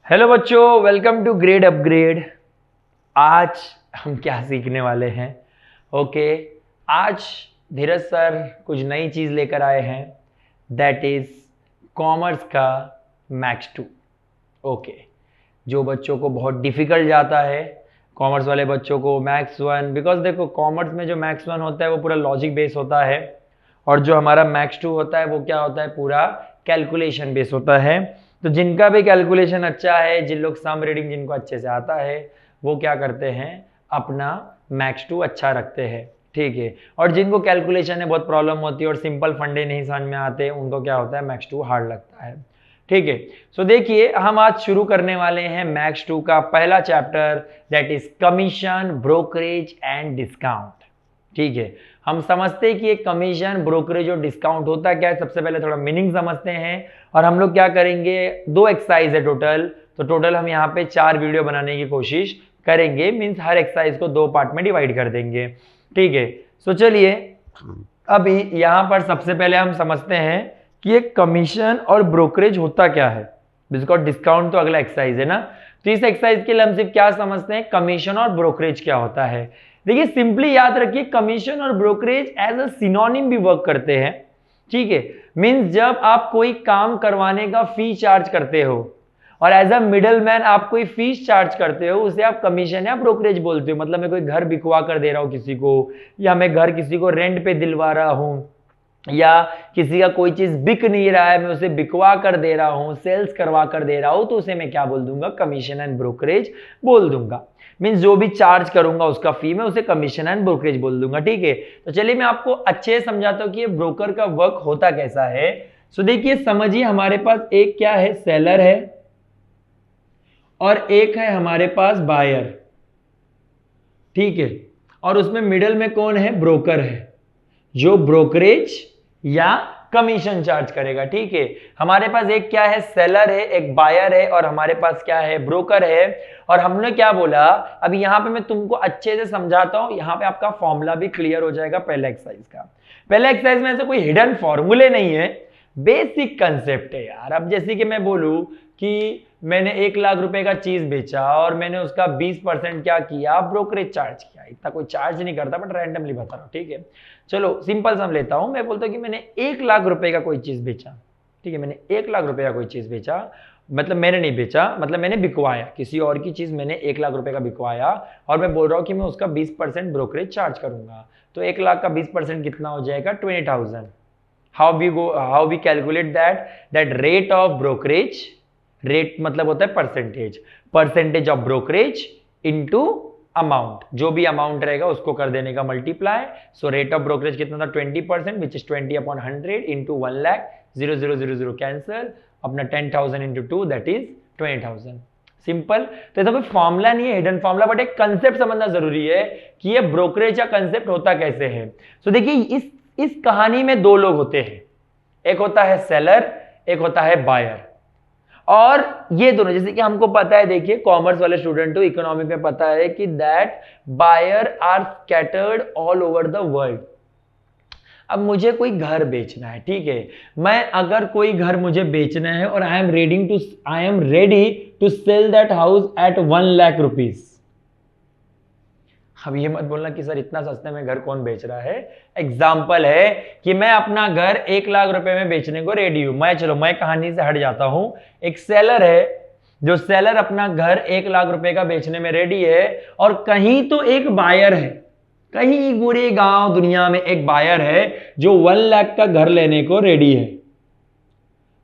Hello बच्चों, welcome to grade upgrade. आज हम क्या सीखने वाले हैं? आज धीरज सर कुछ नई चीज़ लेकर आए हैं, दैट इज़ कॉमर्स का मैक्स 2। जो बच्चों को बहुत डिफिकल्ट जाता है, कॉमर्स वाले बच्चों को मैक्स 1, बिकॉज देखो कॉमर्स में जो मैक्स 1 होता है वो पूरा लॉजिक बेस होता है, और जो हमारा मैक्स 2 होता है वो क्या होता है, पूरा कैलकुलेशन बेस होता है। तो जिनका भी कैलकुलेशन अच्छा है, जिन लोग सम रीडिंग जिनको अच्छे से आता है, वो क्या करते हैं, अपना मैक्स 2 अच्छा रखते हैं, ठीक है। और जिनको कैलकुलेशन में बहुत प्रॉब्लम होती है और सिंपल फंडे नहीं समझ में आते, उनको क्या होता है, मैक्स 2 हार्ड लगता है, ठीक है। सो देखिए, हम आज शुरू करने वाले हैं मैक्स 2 का पहला chapter, that is commission, brokerage and discount, ठीक है। हम समझते हैं कि एक कमीशन, ब्रोकरेज और डिस्काउंट होता क्या है। सबसे पहले थोड़ा मीनिंग समझते हैं, और हम लोग क्या करेंगे, 2 एक्सरसाइज है टोटल, तो टोटल हम यहाँ पे 4 वीडियो बनाने की कोशिश करेंगे, मीन्स हर एक्सरसाइज को 2 पार्ट में डिवाइड कर देंगे, ठीक है। सो चलिए, अभी यहाँ पर सबसे पहले हम समझते हैं कि एक कमीशन और ब्रोकरेज होता क्या है, बिकॉज डिस्काउंट तो अगला एक्सरसाइज है ना। तो इस एक्सरसाइज के लिए हम सिर्फ क्या समझते हैं, कमीशन और ब्रोकरेज क्या होता है। देखिए, सिंपली याद रखिए, कमीशन और ब्रोकरेज एज अ सिनोनिम भी वर्क करते हैं, ठीक है। मींस जब आप कोई काम करवाने का फी चार्ज करते हो और एज अ मिडल मैन आप कोई फीस चार्ज करते हो, उसे आप कमीशन या ब्रोकरेज बोलते हो। मतलब मैं कोई घर बिकवा कर दे रहा हूं किसी को, या मैं घर किसी को रेंट पे दिलवा रहा हूं, या किसी का कोई चीज बिक नहीं रहा है, मैं उसे बिकवा कर दे रहा हूं, सेल्स करवा कर दे रहा हूं, तो उसे मैं क्या बोल दूंगा, कमीशन एंड ब्रोकरेज बोल दूंगा। मीन्स जो भी चार्ज करूंगा उसका फी में उसे कमीशन एंड ब्रोकरेज बोल दूंगा, ठीक है। तो चलिए मैं आपको अच्छे से समझाता हूं कि ये ब्रोकर का वर्क होता कैसा है। सो देखिए, समझिए, हमारे पास एक क्या है, सेलर है, और एक है हमारे पास बायर, ठीक है। और उसमें मिडल में कौन है, ब्रोकर है, जो ब्रोकरेज या कमीशन चार्ज करेगा, ठीक है। हमारे पास एक क्या है, सेलर है, एक बायर है, और हमारे पास क्या है, ब्रोकर है। और हमने क्या बोला, अभी यहां पे मैं तुमको अच्छे से समझाता हूं, यहां पे आपका फॉर्मूला भी क्लियर हो जाएगा पहले एक्सरसाइज का। पहले एक्सरसाइज में ऐसे कोई हिडन फॉर्मूले नहीं है, बेसिक कंसेप्ट है यार। अब जैसे कि मैं बोलूं कि मैंने 1 लाख रुपए का चीज बेचा और मैंने उसका 20% क्या किया, ब्रोकरेज चार्ज किया। इतना कोई चार्ज नहीं करता, बट रैंडमली बता रहा हूं, ठीक है। चलो सिंपल सम लेता हूं, मैं बोलता हूं कि मैंने 1 लाख रुपए का कोई चीज बेचा, ठीक है। मैंने 1 लाख रुपए का कोई चीज बेचा, मतलब मैंने नहीं बेचा, मतलब मैंने बिकवाया, किसी और की चीज मैंने 1 लाख रुपए का बिकवाया, और मैं बोल रहा हूं कि मैं उसका 20% ब्रोकरेज चार्ज करूंगा। तो 1 लाख का 20% कितना हो जाएगा, 20,000। How we calculate that rate of brokerage, rate मतलब होता है percentage of brokerage into amount, जो भी अमाउंट रहेगा उसको कर देने का multiply. So rate of brokerage कितना था, 20%, which is 20/100 into 1 lakh, 0,000 cancel, अपना 10,000 इंटू 2, दैट इज 20,000। सिंपल। तो ऐसा कोई फॉर्मूला नहीं है, हिडन फॉर्मूला, बट एक कंसेप्ट समझना जरूरी है कि ये ब्रोकरेज का कंसेप्ट होता कैसे है। सो देखिए, इस कहानी में 2 लोग होते हैं, एक होता है सेलर, एक होता है बायर। और ये दोनों, जैसे कि हमको पता है, देखिए कॉमर्स वाले स्टूडेंट हो, इकोनॉमिक में पता है कि that buyer are scattered all over the world. अब मुझे कोई घर बेचना है, ठीक है। मैं अगर कोई घर मुझे बेचना है और I am ready to sell that house at 1 lakh rupees. अब ये मत बोलना कि सर इतना सस्ते में घर कौन बेच रहा है। एग्जाम्पल है कि मैं अपना घर 1 लाख रुपए में बेचने को रेडी हूं। मैं कहानी से हट जाता हूं। एक सेलर है, जो सेलर अपना घर 1 लाख रुपए का बेचने में रेडी है, और कहीं तो एक बायर है, कहीं पूरे गांव दुनिया में एक बायर है जो 1 लाख का घर लेने को रेडी है,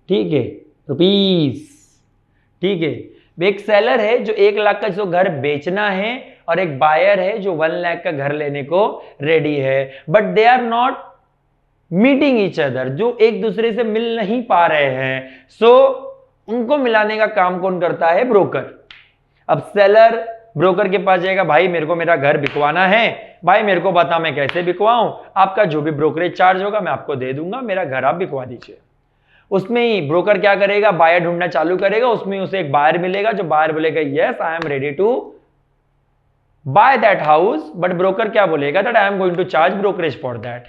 ठीक है, रुपीस, ठीक है। एक सेलर है जो 1 लाख का जो घर बेचना है, और एक बायर है जो 1 लाख का घर लेने को रेडी है, but they are not meeting each other, जो एक दूसरे से मिल नहीं पा रहे हैं। सो उनको मिलाने का काम कौन करता है, ब्रोकर। अब सेलर ब्रोकर के पास जाएगा, भाई मेरे को मेरा घर बिकवाना है, भाई मेरे को बता मैं कैसे बिकवाऊं, आपका जो भी ब्रोकरेज चार्ज होगा मैं आपको दे दूंगा, मेरा घर आप बिकवा दीजिए। उसमें ही ब्रोकर क्या करेगा, बायर ढूंढना चालू करेगा, उसमें उसे एक बायर मिलेगा, जो बायर बोलेगा yes I am ready to buy that house, but broker क्या बोलेगा, that I am going to charge brokerage for that.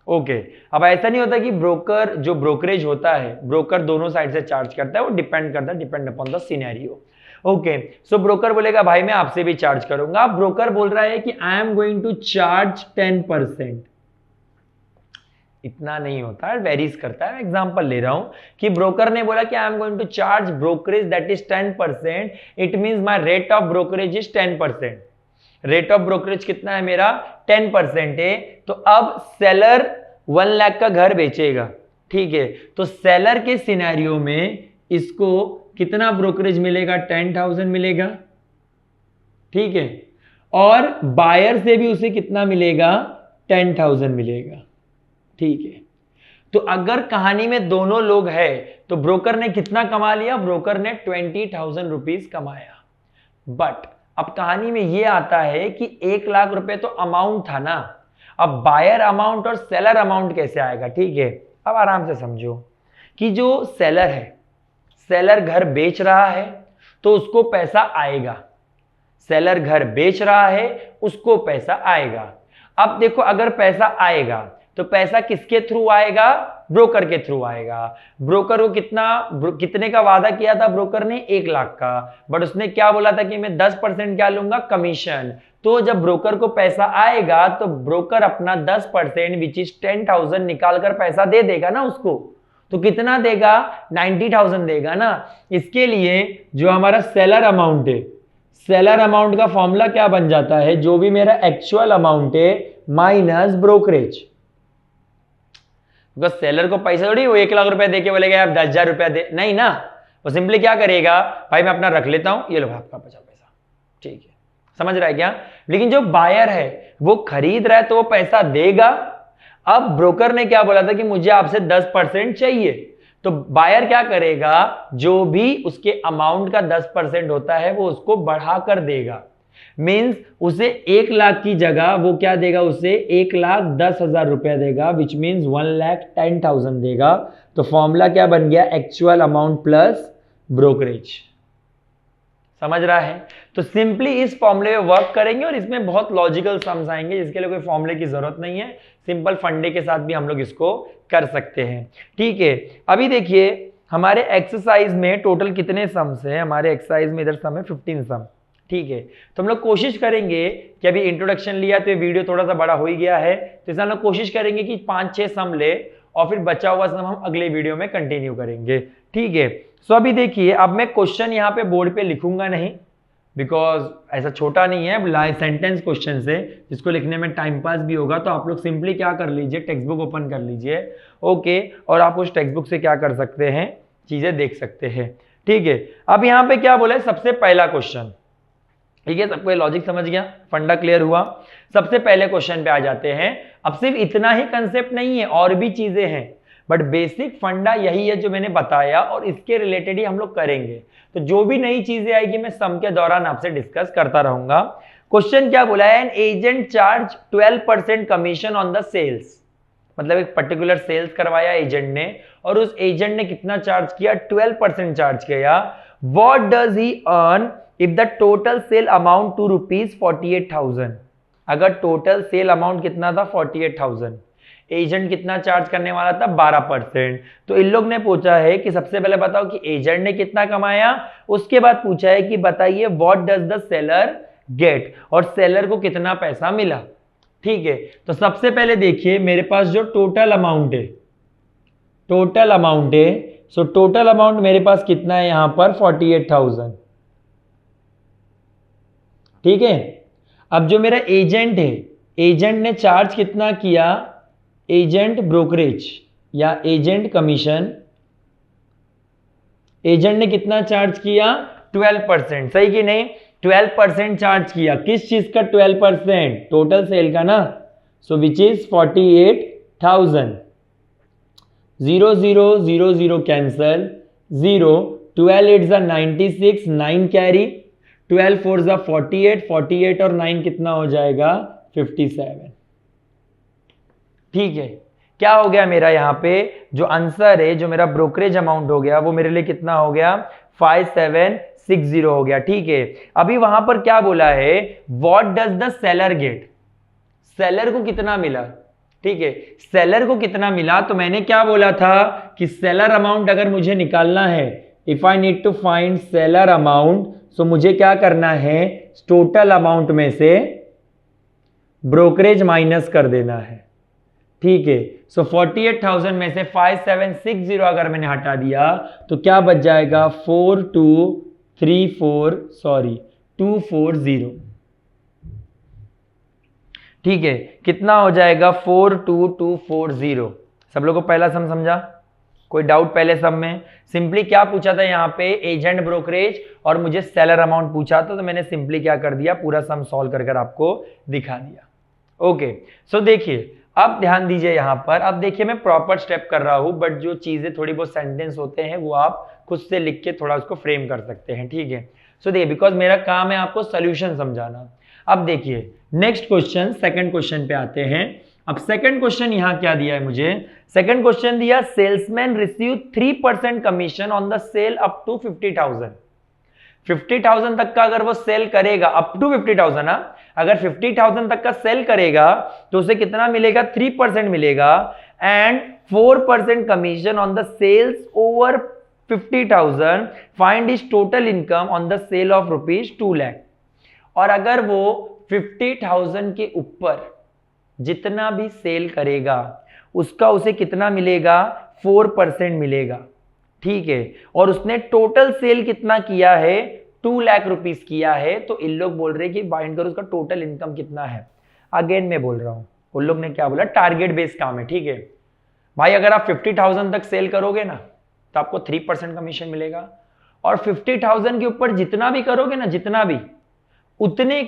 Okay अब ऐसा नहीं होता कि ब्रोकर जो ब्रोकरेज होता है ब्रोकर दोनों साइड से चार्ज करता है, वो डिपेंड करता है, depend upon the scenario. Okay so broker बोलेगा भाई मैं आपसे भी चार्ज करूंगा। ब्रोकर बोल रहा है कि I am going to charge 10%। इतना नहीं होता है, वेरीज करता है। एग्जांपल ले रहा हूं कि ब्रोकर ने बोला कि I am going to charge brokerage that is 10%, it means my rate of brokerage is 10%। Rate of brokerage कितना है मेरा 10% है। तो अब सेलर 1 लाख का घर बेचेगा, ठीक है, तो सेलर के सिनेरियो में इसको कितना ब्रोकरेज मिलेगा 10,000 मिलेगा, ठीक है, और बायर से भी उसे कितना मिलेगा 10,000 मिलेगा, ठीक है। तो अगर कहानी में दोनों लोग हैं तो ब्रोकर ने कितना कमा लिया, ब्रोकर ने 20,000 रुपीज कमाया। बट अब कहानी में यह आता है कि 1 लाख रुपए तो अमाउंट था ना, अब बायर अमाउंट और सेलर अमाउंट कैसे आएगा, ठीक है। अब आराम से समझो कि जो सेलर है, सेलर घर बेच रहा है तो उसको पैसा आएगा, सेलर घर बेच रहा है उसको पैसा आएगा। अब देखो अगर पैसा आएगा तो पैसा किसके थ्रू आएगा, ब्रोकर के थ्रू आएगा। ब्रोकर को कितने का वादा किया था ब्रोकर ने 1 लाख का, बट उसने क्या बोला था कि मैं 10% क्या लूंगा कमीशन। तो जब ब्रोकर को पैसा आएगा तो ब्रोकर अपना 10% विच इज 10,000 निकाल कर पैसा दे देगा ना उसको। तो कितना देगा 90,000 देगा ना। इसके लिए जो हमारा सेलर अमाउंट है, सेलर अमाउंट का फॉर्मूला क्या बन जाता है, जो भी मेरा एक्चुअल अमाउंट है माइनस ब्रोकरेज। बिकॉज सेलर को पैसा थोड़ी वो 1 लाख रुपए देके बोलेगा आप 10,000 रुपया दे, नहीं ना, वो सिंपली क्या करेगा, भाई मैं अपना रख लेता हूं, ये लो आपका बचा पैसा, ठीक है, समझ रहा है क्या। लेकिन जो बायर है वो खरीद रहा है तो वो पैसा देगा। अब ब्रोकर ने क्या बोला था कि मुझे आपसे 10% चाहिए, तो बायर क्या करेगा, जो भी उसके अमाउंट का 10% होता है वो उसको बढ़ाकर देगा। मींस उसे 1 लाख की जगह वो क्या देगा, उसे 1,10,000 रुपया देगा, विच मींस 1,10,000 देगा। तो फॉर्मूला क्या बन गया, एक्चुअल अमाउंट प्लस ब्रोकरेज। समझ रहा है। तो सिंपली इस फॉर्मूले में वर्क करेंगे और इसमें बहुत लॉजिकल सम्स आएंगे, जिसके लिए कोई फॉर्मूले की जरूरत नहीं है, सिंपल फंडे के साथ भी हम लोग इसको कर सकते हैं, ठीक है। अभी देखिए हमारे एक्सरसाइज में टोटल कितने सम्स है, हमारे एक्सरसाइज में इधर सम है 15 सम, ठीक है। तो हम लोग कोशिश करेंगे कि अभी इंट्रोडक्शन लिया तो ये वीडियो थोड़ा सा बड़ा हो ही गया है, तो इसमें हम लोग कोशिश करेंगे कि 5-6 सम ले और फिर बचा हुआ सम हम अगले वीडियो में कंटिन्यू करेंगे, ठीक है। सो अभी देखिए अब मैं क्वेश्चन यहाँ पे बोर्ड पे लिखूंगा नहीं, बिकॉज ऐसा छोटा नहीं है, सेंटेंस क्वेश्चन से जिसको लिखने में टाइम पास भी होगा। तो आप लोग सिंपली क्या कर लीजिए, टेक्स्ट बुक ओपन कर लीजिए, ओके, और आप उस टेक्स्ट बुक से क्या कर सकते हैं, चीजें देख सकते हैं, ठीक है। अब यहाँ पे क्या बोला है, सबसे पहला क्वेश्चन, ठीक है, सबको लॉजिक समझ गया, फंडा क्लियर हुआ। सबसे पहले क्वेश्चन पे आ जाते हैं। अब सिर्फ इतना ही कंसेप्ट नहीं है, और भी चीजें हैं, बट बेसिक फंडा यही है जो मैंने बताया और इसके रिलेटेड ही हम लोग करेंगे। तो जो भी नई चीजें आएगी मैं सम के दौरान आपसे डिस्कस करता रहूंगा। क्वेश्चन क्या बोला है, an agent charge 12% commission on the sales, मतलब एक पर्टिकुलर सेल्स करवाया एजेंट ने और उस एजेंट ने कितना चार्ज किया, 12% चार्ज किया। What does he earn if the total sell amount to ₹48,000। अगर टोटल सेल अमाउंट कितना था 48,000, एजेंट कितना चार्ज करने वाला था 12%। तो इन लोग ने पूछा है कि सबसे पहले बताओ कि एजेंट ने कितना कमाया, उसके बाद पूछा है कि बताइए what does the seller get, और सेलर को कितना पैसा मिला, ठीक है। तो सबसे पहले देखिए मेरे पास जो टोटल अमाउंट है, टोटल अमाउंट है, सो टोटल अमाउंट मेरे पास कितना है यहां पर 48,000, ठीक है। अब जो मेरा एजेंट है, एजेंट ने चार्ज कितना किया, एजेंट ब्रोकरेज या एजेंट कमीशन, एजेंट ने कितना चार्ज किया 12%, सही कि नहीं, 12% चार्ज किया। किस चीज का 12%, टोटल सेल का ना, सो विच इज 48,000। 0 0 0 0 कैंसल, 0 12 8 96, 9 कैरी, 12 4 48, 48 और 9 कितना हो जाएगा 57, ठीक है। क्या हो गया मेरा यहाँ पे जो आंसर है, जो मेरा ब्रोकरेज अमाउंट हो गया वो मेरे लिए कितना हो गया 5760 हो गया, ठीक है। अभी वहां पर क्या बोला है, what does the seller get, seller को कितना मिला, ठीक है। सेलर को कितना मिला, तो मैंने क्या बोला था कि सेलर अमाउंट अगर मुझे निकालना है, if I need to find seller amount, तो मुझे क्या करना है, टोटल अमाउंट में से ब्रोकरेज माइनस कर देना है। ठीक है, सो 48,000 में से 5760 अगर मैंने हटा दिया तो क्या बच जाएगा, 240। ठीक है, कितना हो जाएगा, 42240। सब लोगों को पहला सम समझा, कोई डाउट पहले सम में? सिंपली क्या पूछा था यहाँ पे, एजेंट ब्रोकरेज, और मुझे सेलर अमाउंट पूछा था, तो मैंने सिंपली क्या कर दिया, पूरा सम सॉल्व कर आपको दिखा दिया। ओके, सो देखिए अब ध्यान दीजिए यहाँ पर, अब देखिए मैं प्रॉपर स्टेप कर रहा हूं, बट जो चीजें थोड़ी बहुत सेंटेंस होते हैं वो आप खुद से लिख के थोड़ा उसको फ्रेम कर सकते हैं। ठीक है, सो देखिए बिकॉज मेरा काम है आपको सोल्यूशन समझाना। अब देखिए नेक्स्ट क्वेश्चन, सेकंड क्वेश्चन पे आते हैं। अब सेकंड क्वेश्चन यहाँ क्या दिया है मुझे, सेकंड क्वेश्चन दिया, salesman receive 3% commission on the sale up to 50,000। 50,000 तक का अगर वो सेल करेगा, अप टू 50,000 ना, अगर 50,000 तक का सेल करेगा तो उसे कितना मिलेगा, 3% मिलेगा, and 4% commission on the sales over 50,000, find is total income on the sale of ₹2 lakh. और अगर वो 50,000 के ऊपर जितना भी सेल करेगा उसका उसे कितना मिलेगा, 4% मिलेगा। ठीक है, और उसने टोटल सेल कितना किया है, 2 लाख रुपीस किया है, तो इन लोग बोल रहे हैं कि बाइंड करो उसका टोटल इनकम कितना है। अगेन मैं बोल रहा हूं, उन लोग ने क्या बोला, टारगेट बेस्ड काम है। ठीक है भाई, अगर आप 50,000 तक सेल करोगे ना तो आपको 3% कमीशन मिलेगा, और 50,000 के ऊपर जितना भी करोगे ना, जितना भी, उतने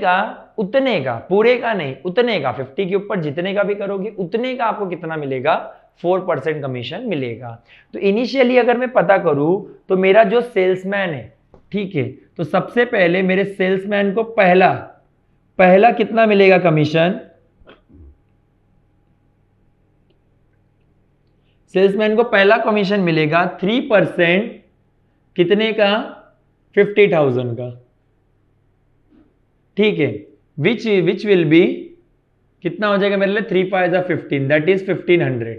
का पूरे का नहीं, उतने का, 50 के ऊपर जितने का भी करोगे उतने का आपको कितना मिलेगा, 4% कमीशन मिलेगा। तो इनिशियली अगर मैं पता करूं तो मेरा जो सेल्समैन है, ठीक है, तो सबसे पहले मेरे सेल्समैन को पहला कितना मिलेगा कमीशन, सेल्समैन को पहला कमीशन मिलेगा 3%, कितने का, 50,000 का। ठीक है, विच विल बी, कितना हो जाएगा मेरे लिए, 3 5 15, दैट इज 1500।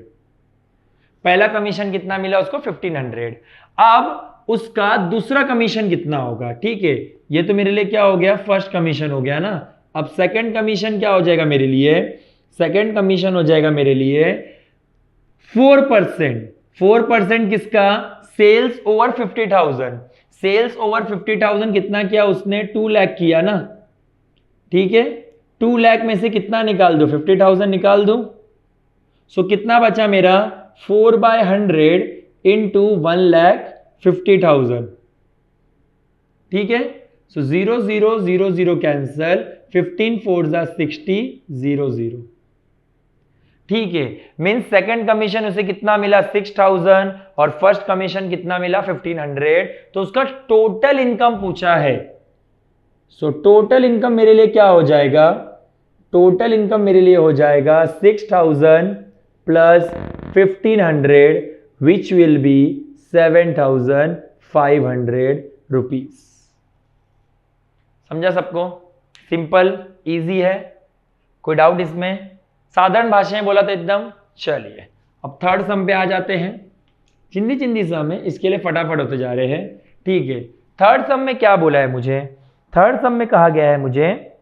पहला कमीशन कितना मिला उसको, 1500। अब उसका दूसरा कमीशन कितना होगा, ठीक है, ये तो मेरे लिए क्या हो गया, फर्स्ट कमीशन हो गया ना। अब सेकंड कमीशन क्या हो जाएगा मेरे लिए, सेकंड कमीशन हो जाएगा मेरे लिए 4%। 4% किसका, सेल्स ओवर 50,000। सेल्स ओवर 50,000 कितना किया उसने, 2 लाख किया ना। ठीक है, 2 लाख में से कितना निकाल दो, 50,000 निकाल दो, सो कितना बचा मेरा, 4/100 इंटू 1,50,000। ठीक है, सो 0 0 0 0 कैंसल, 15 4 60 0 0। ठीक है, मीन्स सेकंड कमीशन उसे कितना मिला, 6,000, और फर्स्ट कमीशन कितना मिला, 1500। तो उसका टोटल इनकम पूछा है। सो टोटल इनकम मेरे लिए क्या हो जाएगा, टोटल इनकम मेरे लिए हो जाएगा 6,000 plus 1500, which will B 7,500 rupees. समझा सबको, सिंपल इजी है, कोई डाउट इसमें, साधारण भाषा में बोला तो एकदम। चलिए अब थर्ड सम पे आ जाते हैं, चिंदी सम है, इसके लिए फटाफट होते जा रहे हैं। ठीक है, थर्ड सम में क्या बोला है मुझे, थर्ड सम में कहा गया है मुझे,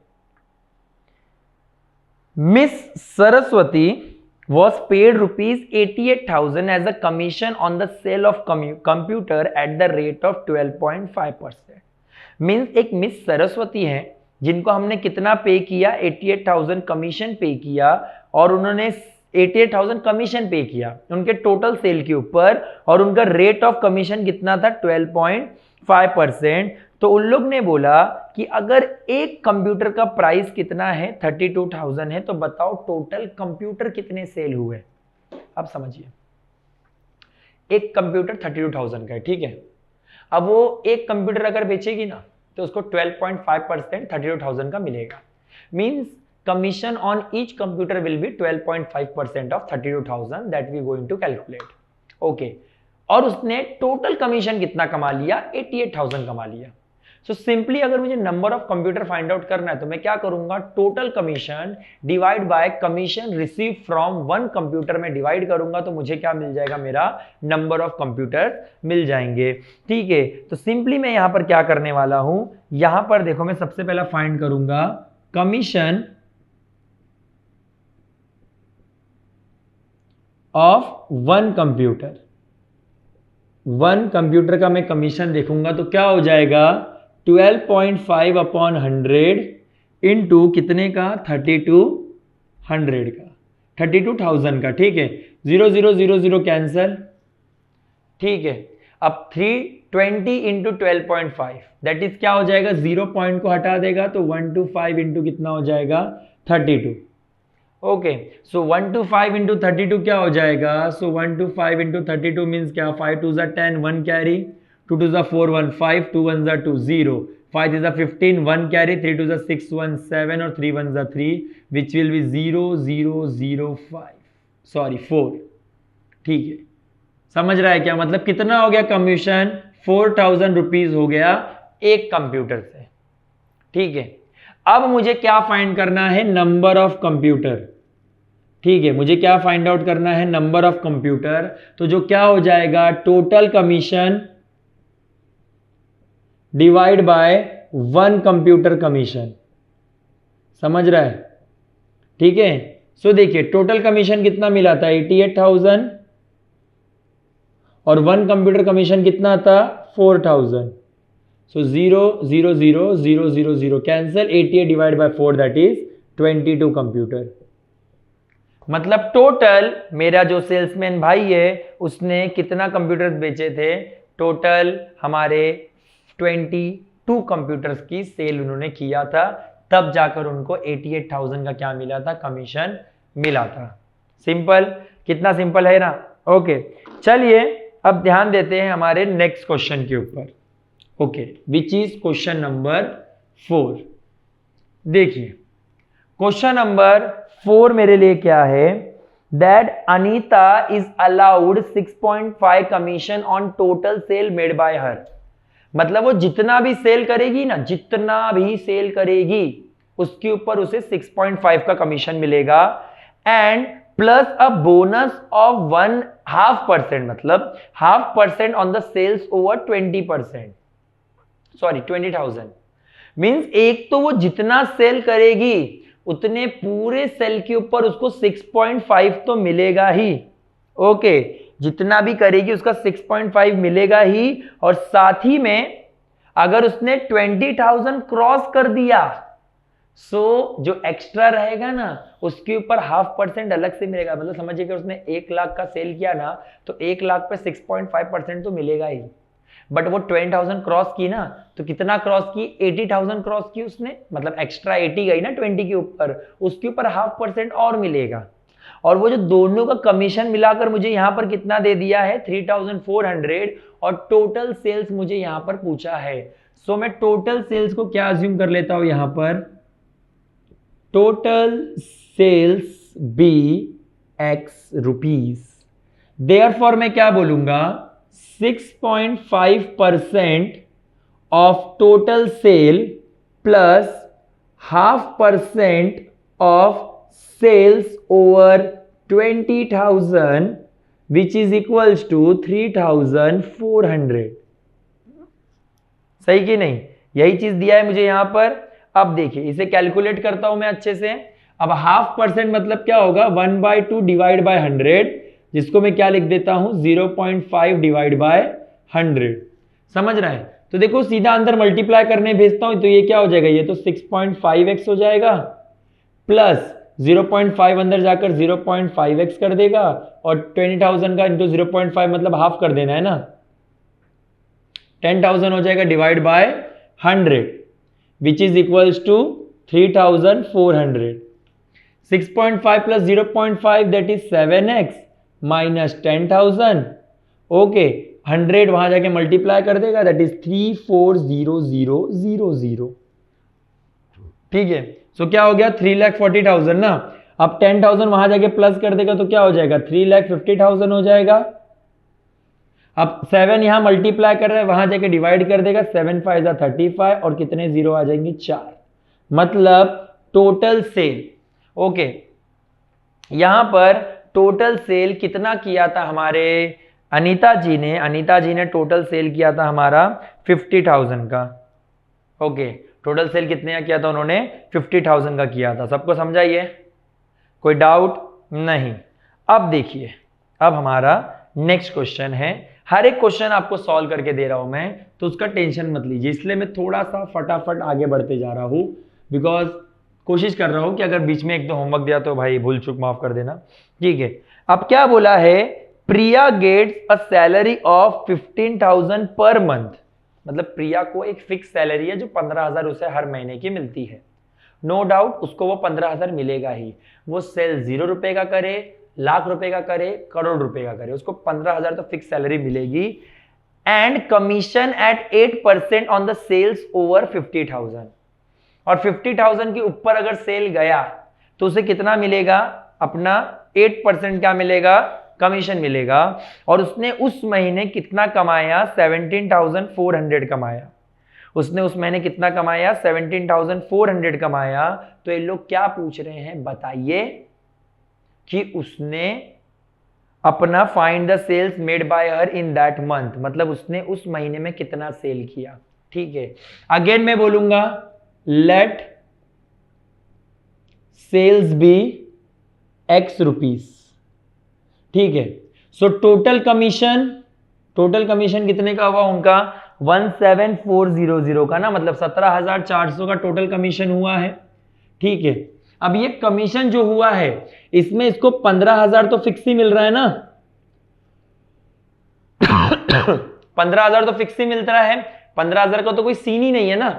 miss Saraswati was paid ₹88,000 as a commission on the sale of computer at the rate of 12.5%। Means एक मिस सरस्वती हैं जिनको हमने कितना पे किया, 88,000 कमीशन पे किया, और उन्होंने 88,000 कमीशन पे किया उनके टोटल सेल के ऊपर, और उनका रेट ऑफ कमीशन कितना था, 12.5%। तो उन लोग ने बोला कि अगर एक कंप्यूटर का प्राइस कितना है, 32,000 है, तो बताओ टोटल कंप्यूटर कितने सेल हुए। अब समझिए, एक कंप्यूटर 32,000 का है, ठीक है, अब वो एक कंप्यूटर अगर बेचेगी ना तो उसको 12.5% 32,000 का मिलेगा। Means commission on each computer will be 12.5% of 32,000 that we going to calculate. Okay, और उसने टोटल कमीशन कितना कमा लिया, 88,000 कमा लिया। सो सिंपली अगर मुझे number of computer find out करना है तो मैं क्या करूंगा, total commission divide by commission receive from one computer में डिवाइड करूंगा तो मुझे क्या मिल जाएगा, मेरा नंबर ऑफ कंप्यूटर मिल जाएंगे। ठीक है, तो सिंपली मैं यहां पर क्या करने वाला हूं, यहां पर देखो मैं सबसे पहला फाइंड करूंगा commission of one computer. One computer का मैं कमीशन देखूंगा तो क्या हो जाएगा, 12.5 अपॉन 100 इंटू कितने का, 3200 का, 32,000 का। ठीक है, 0 0 0 0 कैंसल। ठीक है, अब 320 इंटू 12.5 दैट इज क्या हो जाएगा, 0 पॉइंट को हटा देगा तो 125 इंटू कितना हो जाएगा, 32। ओके, सो 125 इंटू 32 क्या हो जाएगा, सो 125 इंटू 32 मीन्स क्या, 5 2 10, 1 कैरी, 2 2 4 1 5, 2 1 2 0, 5 3 15, 1 कैरी, 3 2 6 1 7 और 3 1 3 विच विल बी 0 0 0 5 सॉरी 4। ठीक है, समझ रहा है क्या, मतलब कितना हो गया कमीशन, 4000 रुपीज हो गया एक कंप्यूटर से। ठीक है, अब मुझे क्या फाइंड करना है, नंबर ऑफ कंप्यूटर। ठीक है, मुझे क्या फाइंड आउट करना है, नंबर ऑफ कंप्यूटर। तो जो क्या हो जाएगा, total commission divide by one computer commission. समझ रहा है, ठीक है। सो देखिए टोटल कमीशन कितना मिला था, 88,000 और वन कंप्यूटर कमीशन कितना था, 4,000। सो 0 0 0 0 0 0 cancel, 88 divide by 4 that is 22 computer. मतलब टोटल मेरा जो सेल्समैन भाई है उसने कितना कंप्यूटर्स बेचे थे, टोटल हमारे 22 कंप्यूटर्स की सेल उन्होंने किया था, तब जाकर उनको 88,000 का क्या मिला था, कमीशन मिला था। सिंपल, कितना सिंपल है ना। ओके, चलिए अब ध्यान देते हैं हमारे नेक्स्ट क्वेश्चन के ऊपर। Okay, which is question number 4। देखिए क्वेश्चन नंबर 4 मेरे लिए क्या है, that Anita is allowed 6.5 commission on total sale made by हर। मतलब वो जितना भी सेल करेगी ना, जितना भी सेल करेगी उसके ऊपर उसे 6.5 का कमीशन मिलेगा and plus a bonus of 1/2%, मतलब 0.5% on the sales over 20%, sorry 20,000। Means एक तो वो जितना सेल करेगी उतने पूरे सेल के ऊपर उसको 6.5 तो मिलेगा ही। ओके, जितना भी करेगी उसका 6.5 मिलेगा ही, और साथ ही में अगर उसने 20,000 क्रॉस कर दिया सो जो एक्स्ट्रा रहेगा ना उसके ऊपर 0.5% अलग से मिलेगा। मतलब समझिए कि उसने 1 लाख का सेल किया ना तो 1 लाख पे 6.5% तो मिलेगा ही, बट वो 20,000 क्रॉस की ना तो कितना क्रॉस की, 80,000 क्रॉस की उसने, मतलब एक्स्ट्रा 80 गई ना 20 के ऊपर, उसके ऊपर 0.5% और मिलेगा। और वो जो दोनों का कमीशन मिलाकर मुझे यहां पर कितना दे दिया है, 3,400, और टोटल सेल्स मुझे यहां पर पूछा है। सो मैं टोटल सेल्स को क्या अज्यूम कर लेता हूं यहां पर, total sales be x rupees. Therefore मैं क्या बोलूंगा, 6.5% of total sale plus 0.5% of sales over 20,000 which is equals to 3,400। सही कि नहीं, यही चीज दिया है मुझे यहां पर। अब देखिए इसे कैलकुलेट करता हूं मैं अच्छे से। अब 0.5% मतलब क्या होगा, 1/2 डिवाइड बाय 100, जिसको मैं क्या लिख देता हूं, 0.5 डिवाइड बाय 100। समझ रहा है, तो देखो सीधा अंदर मल्टीप्लाई करने भेजता हूं तो ये क्या हो जाएगा, ये तो 6.5x हो जाएगा, प्लस 0.5 अंदर जाकर 0.5x कर देगा, और 20,000 का इंटू 0.5 मतलब हाफ कर देना है ना, 10,000 हो जाएगा divide by 100 which is equals to 3,400। 6.5 plus 0.5 that is 7x minus 10,000। Okay, 100 वहां जाके मल्टीप्लाई कर देगा दैट इज 340000। ठीक है, सो क्या हो गया, 3,40,000 ना। अब 10,000 वहां जाके प्लस कर देगा तो क्या हो जाएगा, 3,50,000 हो जाएगा। अब 7 यहां मल्टीप्लाई कर रहा है, वहां जाके डिवाइड कर देगा, 7 5 35 और कितने जीरो आ जाएंगे 4, मतलब टोटल सेल। ओके, यहां पर टोटल सेल कितना किया था हमारे अनीता जी ने टोटल सेल किया था हमारा 50,000 का। ओके, टोटल सेल कितने का किया था उन्होंने 50,000 का किया था। सबको समझा ये, कोई डाउट नहीं। अब देखिए, अब हमारा नेक्स्ट क्वेश्चन है। हर एक क्वेश्चन आपको सॉल्व करके दे रहा हूं मैं, तो उसका टेंशन मत लीजिए, इसलिए मैं थोड़ा सा फटाफट आगे बढ़ते जा रहा हूं, बिकॉज कोशिश कर रहा हूं कि अगर बीच में एक दो होमवर्क दिया तो भाई भूल चूक माफ कर देना, ठीक है। अब क्या बोला है, Priya gets a salary of 15,000 per month, मतलब प्रिया को एक फिक्स सैलरी है जो 15,000 उसे हर महीने की मिलती है। नो डाउट उसको वो 15,000 मिलेगा ही, वो सेल 0 रुपए का करे, लाख रुपए का करे, करोड़ रुपए का करे, उसको 15,000 तो फिक्स सैलरी मिलेगी। And commission at 8% on the sales over 50,000, और 50,000 के ऊपर अगर सेल गया तो उसे कितना मिलेगा, अपना 8% क्या मिलेगा, कमीशन मिलेगा। और उसने उस महीने कितना कमाया, 17,400 कमाया। उसने उस महीने कितना कमाया, 17,400 कमाया। तो ये लोग क्या पूछ रहे हैं, बताइए कि उसने अपना find the sales made by her in that month, मतलब उसने उस महीने में कितना सेल किया। ठीक है, अगेन मैं बोलूंगा, let sales be x rupees. ठीक है, सो टोटल कमीशन कितने का हुआ उनका, 17,400 का ना, मतलब 17,400 का टोटल कमीशन हुआ है। ठीक है, अब ये कमीशन जो हुआ है इसमें इसको 15,000 तो फिक्स ही मिल रहा है ना 15,000 तो फिक्स ही मिलता है, 15,000 का तो कोई सीन ही नहीं है ना,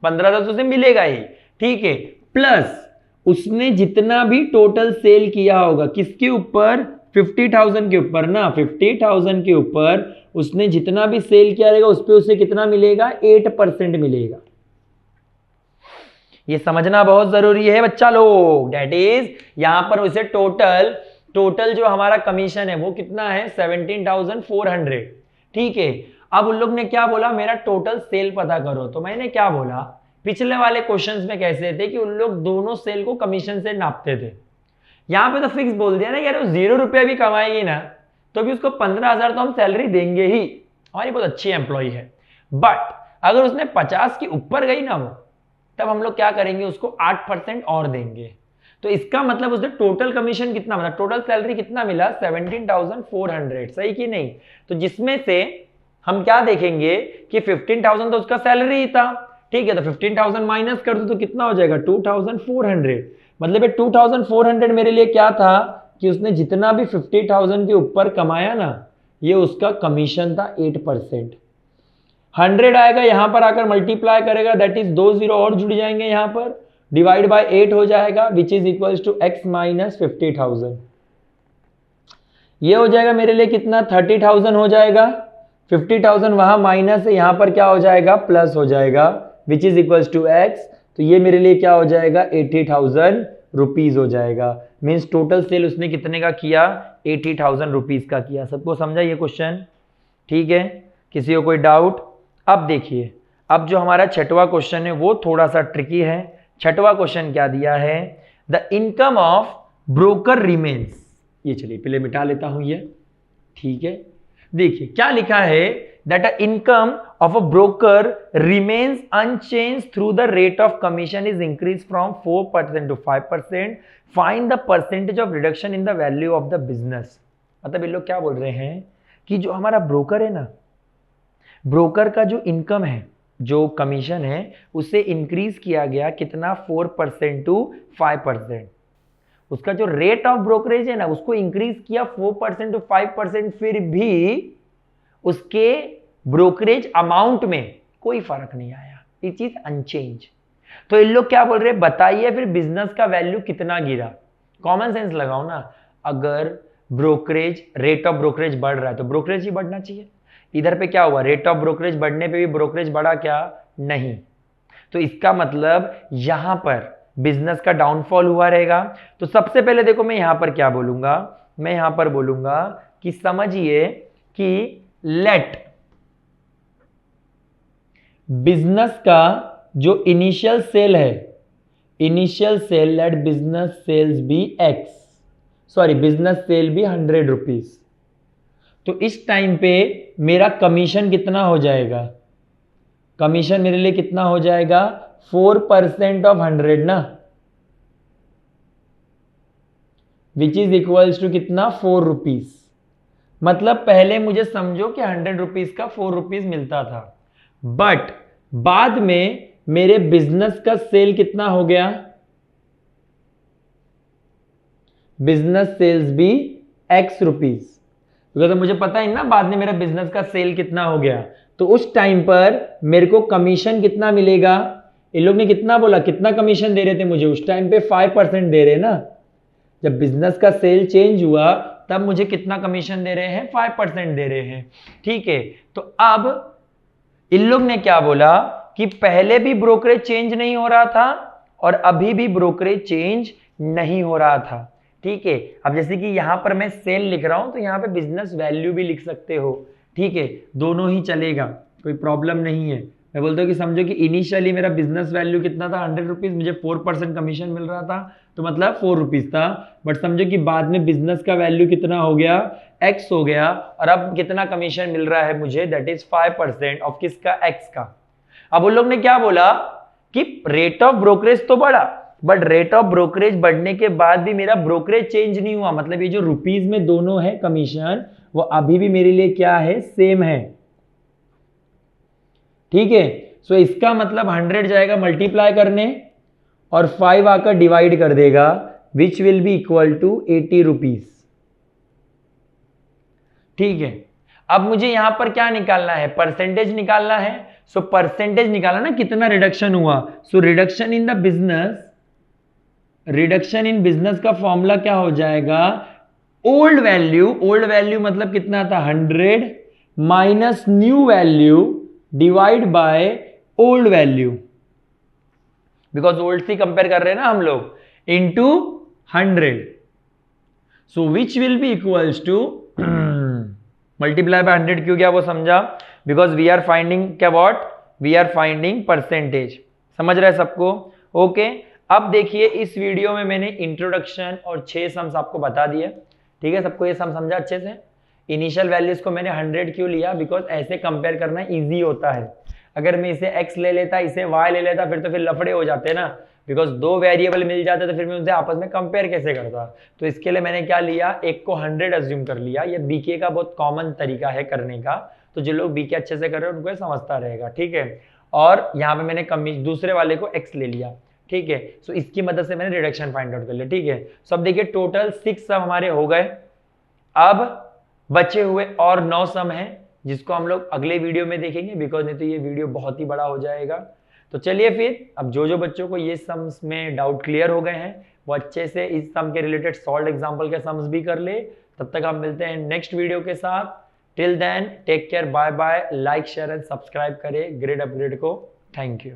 15,000 तो उसे मिलेगा ही। ठीक है, प्लस उसने जितना भी टोटल सेल किया होगा किसके ऊपर, 50,000 के ऊपर ना, 50,000 के ऊपर उसने जितना भी सेल किया रहेगा उस पर उसे कितना मिलेगा, 8% मिलेगा। ये समझना बहुत जरूरी है बच्चा लोग, दैट इज यहां पर उसे टोटल जो हमारा कमीशन है वो कितना है, 17,400। ठीक है, अब उन लोग ने क्या बोला, मेरा टोटल सेल पता करो, तो मैंने क्या बोला, पिछले वाले क्वेश्चंस में कैसे थे कि उन लोग दोनों सेल को कमीशन से नापते थे, यहां पे तो फिक्स बोल दिया ना यार, वो 0 रुपया भी कमाएगी ना तो भी उसको 15,000 तो हम सैलरी देंगे ही, हमारी बहुत अच्छी एम्प्लॉय है। बट अगर उसने 50 के ऊपर गई ना वो, तब हम लोग क्या करेंगे, उसको 8% और देंगे। तो इसका मतलब उसने टोटल कमीशन कितना, मतलब टोटल सैलरी कितना मिला, 17,400, सही कि नहीं। तो जिसमें से हम क्या देखेंगे कि 15,000 तो उसका सैलरी ही था। ठीक है, तो 15,000 माइनस कर दो तो कितना हो जाएगा, 2,400। मतलब ये 2,400 मेरे लिए क्या था कि उसने जितना भी 50,000 के ऊपर कमाया ना, ये उसका कमीशन था 8%। 100 आएगा, यहां पर आकर मल्टीप्लाई करेगा, दैट इज 2 जीरो और जुड़ जाएंगे यहां पर, डिवाइड बाय 8 हो जाएगा, which is equals to x minus 50,000। ये हो जाएगा मेरे लिए कितना, 30,000 हो जाएगा। 50,000 वहां माइनस है, यहां पर क्या हो जाएगा, प्लस हो जाएगा, which is equals to x। तो ये मेरे लिए क्या हो जाएगा, 80,000 रुपीज हो जाएगा। मीन्स टोटल सेल उसने कितने का किया, 80,000 रुपीज का किया। सबको समझा ये क्वेश्चन, ठीक है, किसी को कोई डाउट। अब देखिए, अब जो हमारा छठवां क्वेश्चन है वो थोड़ा सा ट्रिकी है। छठवां क्वेश्चन क्या दिया है, the income of broker remains, ये चलिए पहले मिटा लेता हूं ये, ठीक है। देखिए क्या लिखा है, that a income of a broker remains unchanged through the rate of commission is increase from 4% to 5%, find the percentage of reduction in the value of the business. मतलब ये लोग क्या बोल रहे हैं कि जो हमारा ब्रोकर है ना, ब्रोकर का जो इनकम है, जो कमीशन है, उसे इंक्रीज किया गया कितना, 4% टू 5%। उसका जो रेट ऑफ ब्रोकरेज है ना, उसको इंक्रीज किया 4% टू 5%, फिर भी उसके ब्रोकरेज अमाउंट में कोई फर्क नहीं आया, ये चीज अनचेंज। तो इन लोग क्या बोल रहे हैं, बताइए फिर बिजनेस का वैल्यू कितना गिरा। कॉमन सेंस लगाओ ना, अगर ब्रोकरेज, रेट ऑफ ब्रोकरेज बढ़ रहा है तो ब्रोकरेज ही बढ़ना चाहिए। इधर पे क्या हुआ, रेट ऑफ ब्रोकरेज बढ़ने पे भी ब्रोकरेज बढ़ा क्या, नहीं। तो इसका मतलब यहां पर बिजनेस का डाउनफॉल हुआ रहेगा। तो सबसे पहले देखो मैं यहां पर क्या बोलूंगा, मैं यहां पर बोलूंगा कि समझिए कि लेट बिजनेस का जो इनिशियल सेल है, initial sale let business sales be x, sorry business sale be 100 rupees. तो इस टाइम पे मेरा कमीशन कितना हो जाएगा? कमीशन मेरे लिए कितना हो जाएगा? 4% ऑफ 100 ना, विच इज इक्वल्स टू कितना? 4 रुपीज। मतलब पहले मुझे समझो कि 100 रुपीज का 4 रुपीज मिलता था, बट बाद में मेरे बिजनेस का सेल कितना हो गया? बिजनेस सेल्स भी एक्स रुपीज, तो मुझे पता है ना बाद में मेरा बिजनेस का सेल कितना हो गया। तो उस टाइम पर मेरे को कमीशन कितना मिलेगा? इन लोग ने कितना बोला, कितना कमीशन दे रहे थे मुझे उस टाइम पे? 5% दे रहे ना। जब बिजनेस का सेल चेंज हुआ तब मुझे कितना कमीशन दे रहे हैं? 5% दे रहे हैं। ठीक है, तो अब इन लोग ने क्या बोला कि पहले भी ब्रोकरेज चेंज नहीं हो रहा था और अभी भी ब्रोकरेज चेंज नहीं हो रहा था। ठीक है, अब जैसे कि यहां पर मैं सेल लिख रहा हूं तो यहां पे बिजनेस वैल्यू भी लिख सकते हो। ठीक है, दोनों ही चलेगा, कोई प्रॉब्लम नहीं है। मैं बोलता हूँ कि समझो कि इनिशियली मेरा बिजनेस वैल्यू कितना था? 100 रुपीज, मुझे 4% कमीशन मिल रहा था तो मतलब 4 रुपीज था। बट समझो कि बाद में बिजनेस का वैल्यू कितना हो गया? एक्स हो गया, और अब कितना कमीशन मिल रहा है मुझे? दैट इज 5% ऑफ किसका? एक्स का। अब उन लोग ने क्या बोला कि रेट ऑफ ब्रोकरेज तो बढ़ा, बट रेट ऑफ ब्रोकरेज बढ़ने के बाद भी मेरा ब्रोकरेज चेंज नहीं हुआ। मतलब ये जो रुपीज में दोनों है कमीशन, वो अभी भी मेरे लिए क्या है? सेम है। ठीक है, सो इसका मतलब 100 जाएगा मल्टीप्लाई करने और 5 आकर डिवाइड कर देगा, which will be equal to 80 rupees. ठीक है, अब मुझे यहां पर क्या निकालना है? परसेंटेज निकालना है। सो परसेंटेज निकालना ना, कितना रिडक्शन हुआ। So reduction in the business, reduction in business का फॉर्मूला क्या हो जाएगा? ओल्ड वैल्यू, ओल्ड वैल्यू मतलब कितना था? 100 minus new value divide by old value, because old से कंपेयर कर रहे हैं ना हम लोग, into 100। So which will be equals to multiply by 100। क्यों गया वो समझा? बिकॉज वी आर फाइंडिंग क्या? What? We are finding percentage. समझ रहे हैं सबको? ओके, अब देखिए इस वीडियो में मैंने इंट्रोडक्शन और 6 सम्स आपको बता दिए। ठीक है, सबको ये सम समझा अच्छे से? इनिशियल वैल्यूज को मैंने 100 क्यों लिया? बिकॉज ऐसे कंपेयर करना इजी होता है। अगर मैं इसे x ले लेता, इसे y ले लेता, फिर तो फिर लफड़े हो जाते ना, बिकॉज 2 वेरिएबल मिल जाते तो फिर मैं उनसे आपस में कंपेयर कैसे करता। तो इसके लिए मैंने क्या लिया? एक को 100 अज्यूम कर लिया। ये बीके का बहुत कॉमन तरीका है करने का, तो जो लोग बीके अच्छे से कर रहे हैं उनको समझता रहेगा। ठीक है, और यहाँ पे मैंने दूसरे वाले को x ले लिया। ठीक है, सो इसकी मदद से मैंने रिडक्शन फाइंड आउट कर लिया। ठीक है, सो अब देखिए टोटल 6 सम हमारे हो गए। अब बचे हुए और 9 सम हैं जिसको हम लोग अगले वीडियो में देखेंगे, बिकॉज नहीं तो ये वीडियो बहुत ही बड़ा हो जाएगा। तो चलिए फिर, अब जो बच्चों को ये सम्स में डाउट क्लियर हो गए हैं वो अच्छे से इस सम के रिलेटेड सॉल्व एग्जांपल के सम्स भी कर ले। तब तक हम मिलते हैं नेक्स्ट वीडियो के साथ। Till then take care, bye bye. Like share and subscribe करें ग्रेड अपग्रेड को। Thank you.